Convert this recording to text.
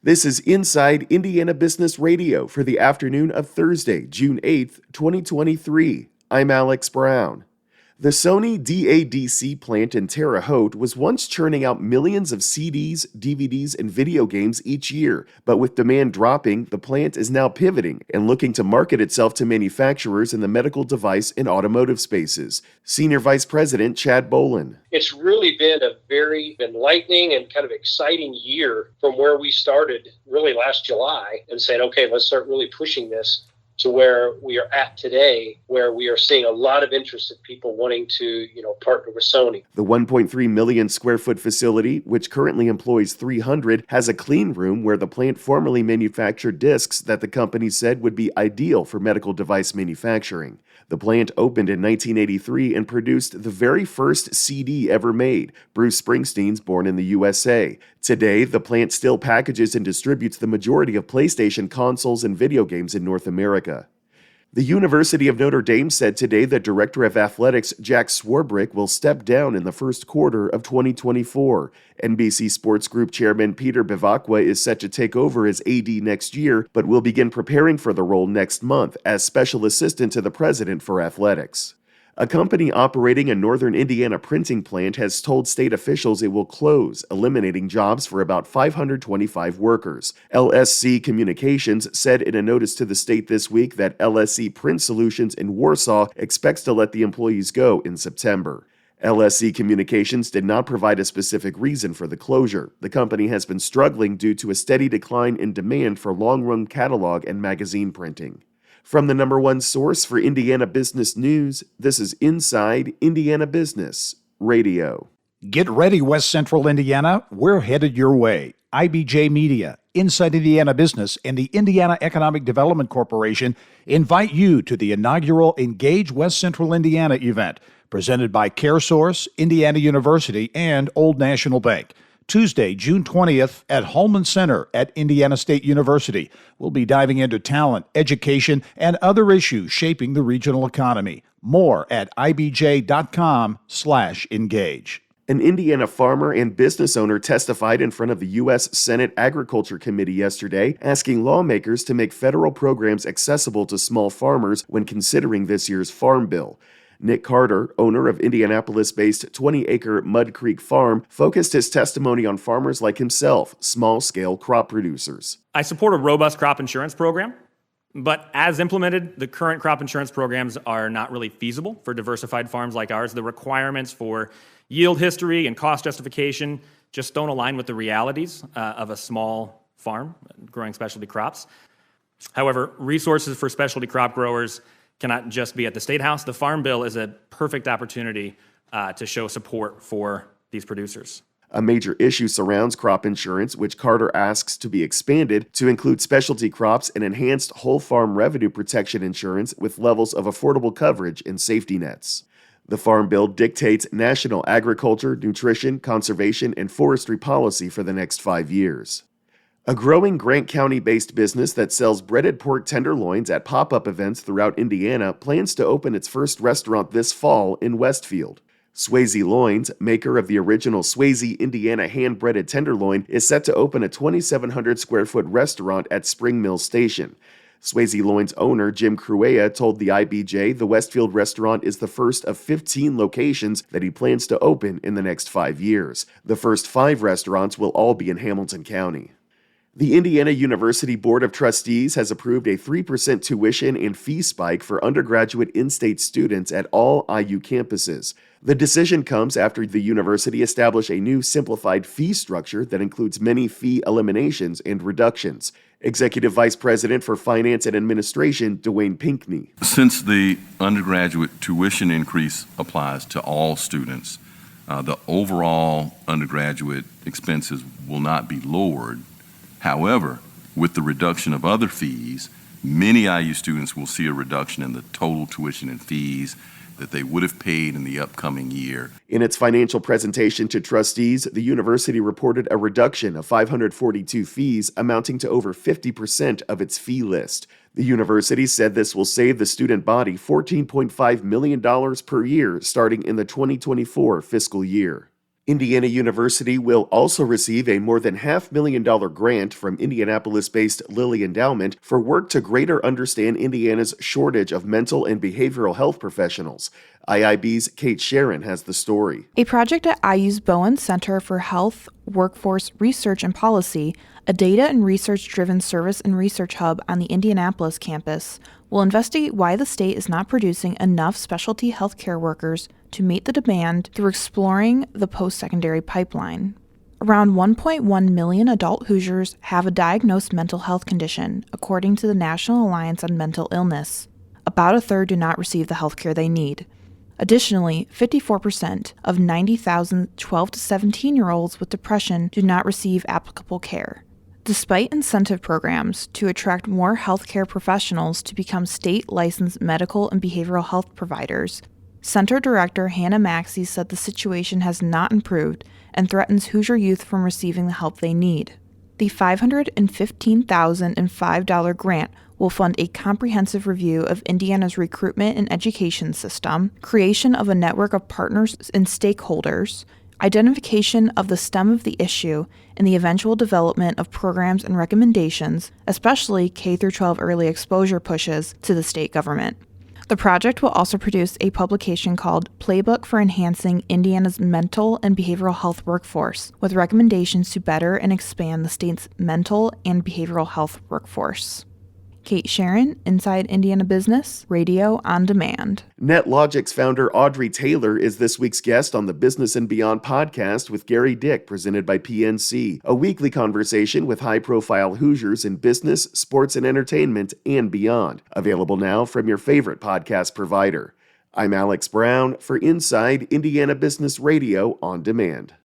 This is Inside Indiana Business Radio for the afternoon of Thursday, June 8th, 2023. I'm Alex Brown. The Sony DADC plant in Terre Haute was once churning out millions of CDs, DVDs, and video games each year, but with demand dropping, the plant is now pivoting and looking to market itself to manufacturers in the medical device and automotive spaces. Senior Vice President Chad Bolin. It's really been a very enlightening and kind of exciting year from where we started really last July and said, okay, let's start really pushing this to where we are at today, where we are seeing a lot of interest in people wanting to, partner with Sony. The 1.3 million square foot facility, which currently employs 300, has a clean room where the plant formerly manufactured discs that the company said would be ideal for medical device manufacturing. The plant opened in 1983 and produced the very first CD ever made, Bruce Springsteen's Born in the USA. Today, the plant still packages and distributes the majority of PlayStation consoles and video games in North America. The University of Notre Dame said today that Director of Athletics Jack Swarbrick will step down in the first quarter of 2024. NBC Sports Group Chairman Peter Bevacqua is set to take over as AD next year, but will begin preparing for the role next month as Special Assistant to the President for Athletics. A company operating a northern Indiana printing plant has told state officials it will close, eliminating jobs for about 525 workers. LSC Communications said in a notice to the state this week that LSC Print Solutions in Warsaw expects to let the employees go in September. LSC Communications did not provide a specific reason for the closure. The company has been struggling due to a steady decline in demand for long-run catalog and magazine printing. From the number one source for Indiana business news, this is Inside Indiana Business Radio. Get ready, West Central Indiana. We're headed your way. IBJ Media, Inside Indiana Business, and the Indiana Economic Development Corporation invite you to the inaugural Engage West Central Indiana event, presented by CareSource, Indiana University, and Old National Bank. Tuesday, June 20th at Holman Center at Indiana State University. We'll be diving into talent, education, and other issues shaping the regional economy. More at ibj.com/engage. An Indiana farmer and business owner testified in front of the U.S. Senate Agriculture Committee yesterday, asking lawmakers to make federal programs accessible to small farmers when considering this year's Farm Bill. Nick Carter, owner of Indianapolis-based 20-acre Mud Creek Farm, focused his testimony on farmers like himself, small-scale crop producers. I support a robust crop insurance program, but as implemented, the current crop insurance programs are not really feasible for diversified farms like ours. The requirements for yield history and cost justification just don't align with the realities of a small farm growing specialty crops. However, resources for specialty crop growers cannot just be at the State House. The Farm Bill is a perfect opportunity to show support for these producers. A major issue surrounds crop insurance, which Carter asks to be expanded to include specialty crops and enhanced whole farm revenue protection insurance with levels of affordable coverage and safety nets. The Farm Bill dictates national agriculture, nutrition, conservation, and forestry policy for the next 5 years. A growing Grant County-based business that sells breaded pork tenderloins at pop-up events throughout Indiana plans to open its first restaurant this fall in Westfield. Swayze Loins, maker of the original Swayze, Indiana hand-breaded tenderloin, is set to open a 2,700 square foot restaurant at Spring Mill Station. Swayze Loins owner Jim Cruea told the IBJ the Westfield restaurant is the first of 15 locations that he plans to open in the next 5 years. The first 5 restaurants will all be in Hamilton County. The Indiana University Board of Trustees has approved a 3% tuition and fee spike for undergraduate in-state students at all IU campuses. The decision comes after the university established a new simplified fee structure that includes many fee eliminations and reductions. Executive Vice President for Finance and Administration, Dwayne Pinkney. Since the undergraduate tuition increase applies to all students, the overall undergraduate expenses will not be lowered. However, with the reduction of other fees, many IU students will see a reduction in the total tuition and fees that they would have paid in the upcoming year. In its financial presentation to trustees, the university reported a reduction of 542 fees amounting to over 50% of its fee list. The university said this will save the student body $14.5 million per year starting in the 2024 fiscal year. Indiana University will also receive a more than $500,000 grant from Indianapolis-based Lilly Endowment for work to greater understand Indiana's shortage of mental and behavioral health professionals. IIB's Kate Sharon has the story. A project at IU's Bowen Center for Health, Workforce Research and Policy, a data and research-driven service and research hub on the Indianapolis campus, will investigate why the state is not producing enough specialty healthcare workers to meet the demand through exploring the post-secondary pipeline. Around 1.1 million adult Hoosiers have a diagnosed mental health condition, according to the National Alliance on Mental Illness. About a third do not receive the health care they need. Additionally, 54% of 90,000 12 to 17-year-olds with depression do not receive applicable care. Despite incentive programs to attract more healthcare professionals to become state-licensed medical and behavioral health providers, Center Director Hannah Maxey said the situation has not improved and threatens Hoosier youth from receiving the help they need. The $515,005 grant will fund a comprehensive review of Indiana's recruitment and education system, creation of a network of partners and stakeholders, identification of the stem of the issue, and the eventual development of programs and recommendations, especially K-12 early exposure pushes to the state government. The project will also produce a publication called Playbook for Enhancing Indiana's Mental and Behavioral Health Workforce, with recommendations to better and expand the state's mental and behavioral health workforce. Kate Sharon, Inside Indiana Business, Radio on Demand. NetLogic's founder Audrey Taylor is this week's guest on the Business and Beyond podcast with Gary Dick, presented by PNC, a weekly conversation with high-profile Hoosiers in business, sports, and entertainment, and beyond. Available now from your favorite podcast provider. I'm Alex Brown for Inside Indiana Business Radio on Demand.